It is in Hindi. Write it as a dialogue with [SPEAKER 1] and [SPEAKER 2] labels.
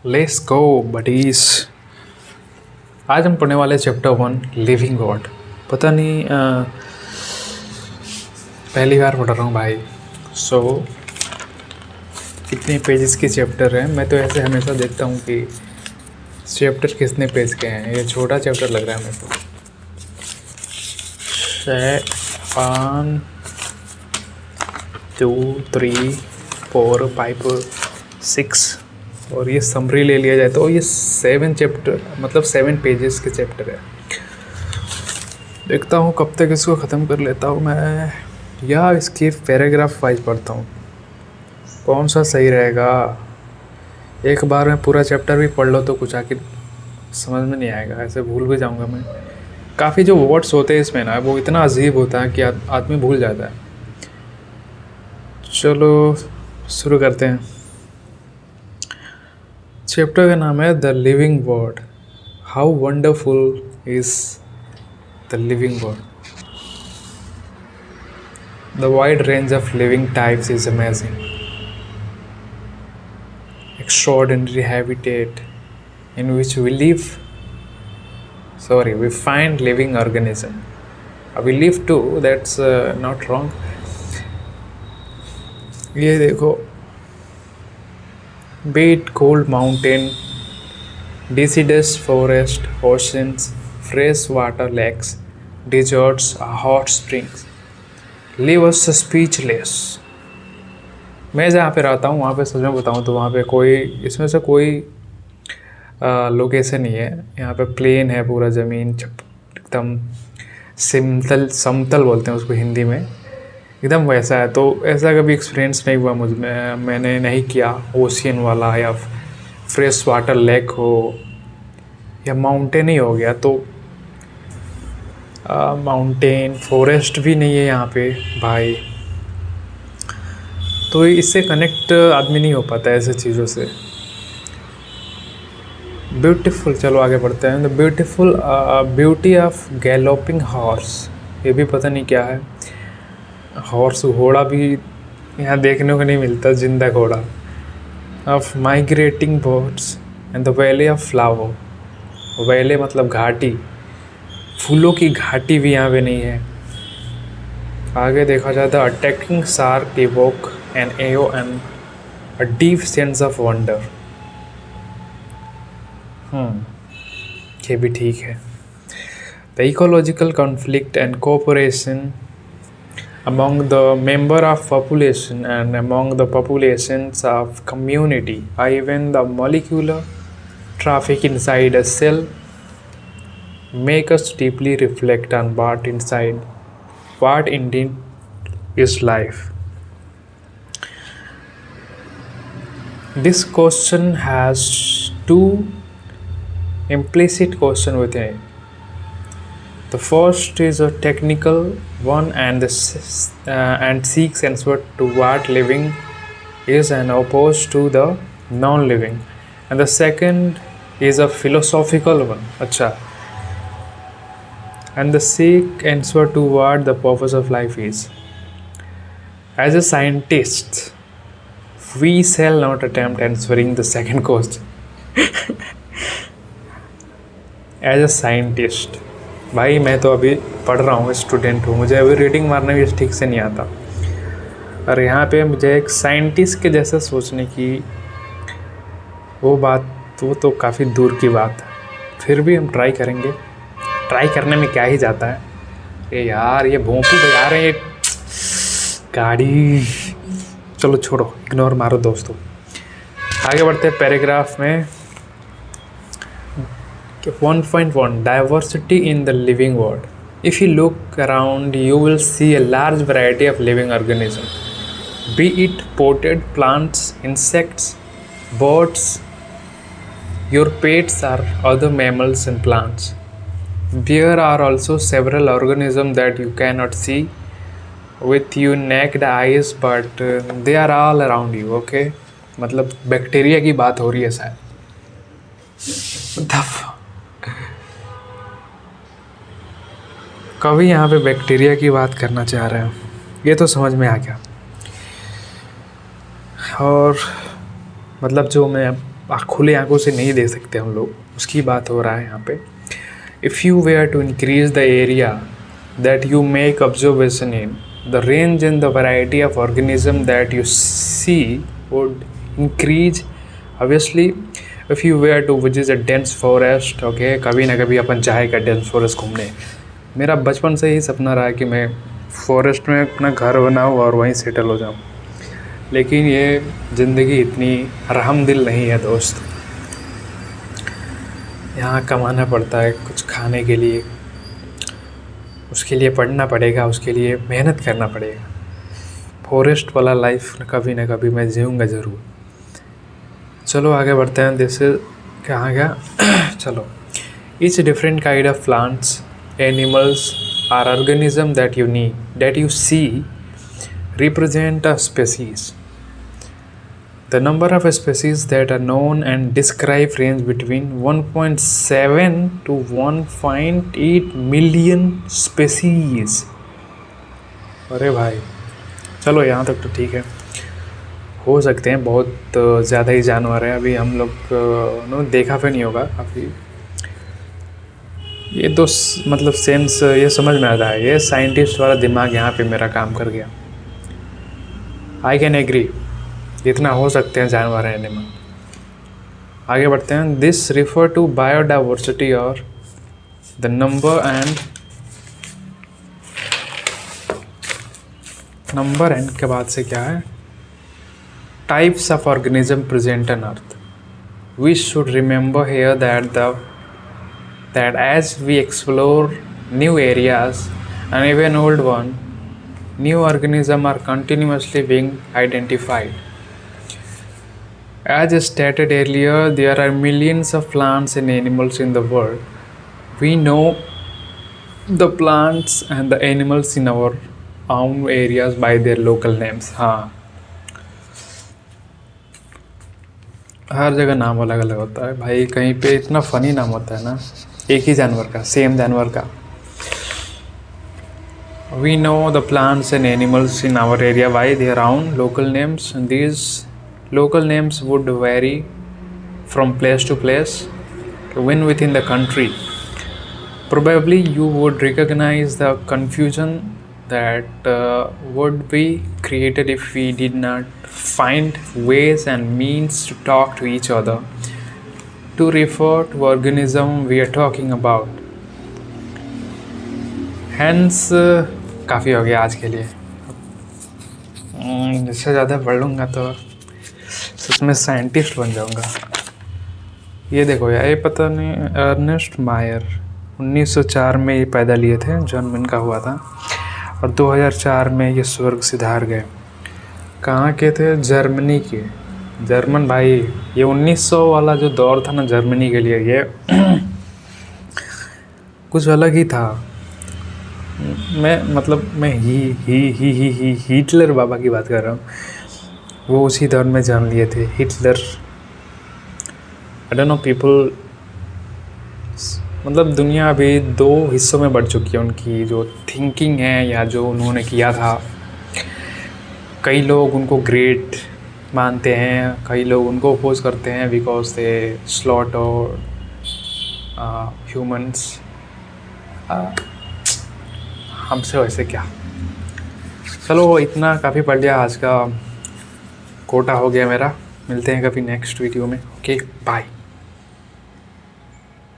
[SPEAKER 1] Let's go buddies. आज हम पढ़ने वाले चैप्टर 1 लिविंग गॉड। पता नहीं पहली बार पढ़ रहा हूँ भाई। कितने पेजेस के चैप्टर हैं। मैं तो ऐसे हमेशा देखता हूँ कि चैप्टर कितने पेज के हैं। ये छोटा चैप्टर लग रहा है मेरे को। 1 2 3 4 5 6 और ये समरी ले लिया जाए तो ये 7 चैप्टर मतलब 7 पेजेस के चैप्टर है। देखता हूँ कब तक इसको ख़त्म कर लेता हूँ मैं, या इसके पैराग्राफ वाइज पढ़ता हूँ कौन सा सही रहेगा। एक बार में पूरा चैप्टर भी पढ़ लो तो कुछ आखिर समझ में नहीं आएगा, ऐसे भूल भी जाऊँगा मैं। काफ़ी जो वर्ड्स होते हैं इसमें ना वो इतना अजीब होता है कि आदमी भूल जाता है। चलो शुरू करते हैं। चैप्टर का नाम है the living word. How wonderful is the living word. The wide range of living types is amazing. Extraordinary habitat in which we find living organism. We live too, that's not wrong. ये देखो, be it cold mountain, deciduous forest, oceans, fresh water lakes, deserts, hot springs, leave us speechless. मैं जहाँ पे रहता हूँ वहाँ पे सच में बताऊँ तो वहाँ पे कोई इसमें से कोई लोकेशन नहीं है। यहाँ पे प्लेन है पूरा, ज़मीन एकदम समतल बोलते हैं उसको हिंदी में, एकदम वैसा है। तो ऐसा कभी एक्सपीरियंस नहीं हुआ मुझ में, मैंने नहीं किया ओशियन वाला या फ्रेश वाटर लेक हो या माउंटेन ही हो गया। तो माउंटेन फॉरेस्ट भी नहीं है यहाँ पे भाई, तो इससे कनेक्ट आदमी नहीं हो पाता ऐसे चीज़ों से। ब्यूटीफुल, चलो आगे बढ़ते हैं। The beautiful beauty of galloping horse. ये भी पता नहीं क्या है। हॉर्स घोड़ा भी यहाँ देखने को नहीं मिलता, जिंदा घोड़ा। Of migrating birds and the valley of flower. Valley मतलब घाटी, फूलों की घाटी भी यहाँ पे नहीं है। आगे देखा जाए तो attacking shark evoke an awe and a deep sense of wonder. ये भी ठीक है। The ecological conflict and cooperation among the member of population and among the populations of community, or even the molecular traffic inside a cell, make us deeply reflect on what indeed is life. This question has two implicit questions within it. The first is a technical one and seeks answer to what living is and opposed to the non-living. And the second is a philosophical one. अच्छा. And the seek answer to what the purpose of life is. As a scientist, we shall not attempt answering the second question. As a scientist, भाई मैं तो अभी पढ़ रहा हूँ, स्टूडेंट हूँ, मुझे अभी रीडिंग मारना भी ठीक से नहीं आता। और यहाँ पे मुझे एक साइंटिस्ट के जैसा सोचने की वो बात, वो तो काफ़ी दूर की बात है। फिर भी हम ट्राई करेंगे। ट्राई करने में क्या ही जाता है। ये यार ये भोंपू बजा रहे हैं गाड़ी। चलो छोड़ो, इग्नोर मारो दोस्तों। आगे बढ़ते हैं पैराग्राफ में। 1.1 Diversity in the living world. If you look around, you will see a large variety of living organisms, be it potted plants, insects, birds, your pets, or other mammals and plants. There are also several organisms that you cannot see with your naked eyes, but they are all around you. Okay? मतलब बैक्टीरिया की बात हो रही है शायद। कभी यहाँ पे बैक्टीरिया की बात करना चाह रहे हैं, ये तो समझ में आ गया। और मतलब जो मैं खुले आंखों से नहीं देख सकते हम लोग, उसकी बात हो रहा है यहाँ पे। If you were to increase the area that you make observation in, the range and the variety of organism that you see would increase obviously. If you were to visit a dense forest, okay, कभी ना कभी अपन जाएगा डेंस फॉरेस्ट घूमने। मेरा बचपन से ही सपना रहा है कि मैं फॉरेस्ट में अपना घर बनाऊँ और वहीं सेटल हो जाऊँ, लेकिन ये ज़िंदगी इतनी रहमदिल नहीं है दोस्त। यहाँ कमाना पड़ता है कुछ खाने के लिए, उसके लिए पढ़ना पड़ेगा, उसके लिए मेहनत करना पड़ेगा। फॉरेस्ट वाला लाइफ कभी ना कभी मैं जीऊँगा ज़रूर। चलो आगे बढ़ते हैं। जैसे कहाँ गया चलो। Each different kind of plants, animals are organism that you see represent a species. The number of species that are known and described range between 1.7 to 1.8 million species. अरे भाई चलो यहाँ तक तो ठीक है, हो सकते हैं बहुत ज़्यादा ही जानवर है, अभी हम लोग ने देखा भी नहीं होगा काफ़ी। ये तो मतलब सेंस ये समझ में आता है, ये साइंटिस्ट वाला दिमाग यहाँ पे मेरा काम कर गया। आई कैन एग्री, इतना हो सकते हैं जानवर हैं एनिमल। आगे बढ़ते हैं। दिस रिफर टू बायोडाइवर्सिटी और द नंबर एंड के बाद से क्या है, types of organism present on earth. We should remember here that as we explore new areas and even old one, new organisms are continuously being identified. As stated earlier, there are millions of plants and animals in the world. We know the plants and the animals in our own areas by their local names. हाँ, हर जगह नाम अलग अलग होता है भाई, कहीं पे इतना फ़नी नाम होता है ना एक ही जानवर का, सेम जानवर का। We know the plants and animals in our area by their own local names, and these local names would vary from place to place, even within the country. Probably you would recognize the confusion that would be created if we did not find ways and means to talk to each other to refer to organism we are talking about. Hence काफ़ी हो गया आज के लिए। इससे ज़्यादा पढ़ लूँगा तो सच में साइंटिस्ट बन जाऊँगा। ये देखो यार, ये पता नहीं, अर्नेस्ट मायर 1904 में ये पैदा लिए थे, जर्मन का हुआ था, और 2004 में ये स्वर्ग सिधार गए। कहाँ के थे? जर्मनी के। जर्मन भाई, ये 1900 वाला जो दौर था ना जर्मनी के लिए, ये कुछ अलग ही था। मैं हिटलर बाबा की बात कर रहा हूँ, वो उसी दौर में जान लिए थे, Hitler. I don't know people, मतलब दुनिया अभी 2 हिस्सों में बढ़ चुकी है उनकी जो थिंकिंग है या जो उन्होंने किया था। कई लोग उनको ग्रेट मानते हैं, कई लोग उनको अपोज करते हैं बिकॉज दे स्लॉटर ह्यूमंस। हमसे वैसे क्या। चलो इतना काफ़ी पढ़ लिया, आज का कोटा हो गया मेरा। मिलते हैं कभी नेक्स्ट वीडियो में। Okay bye.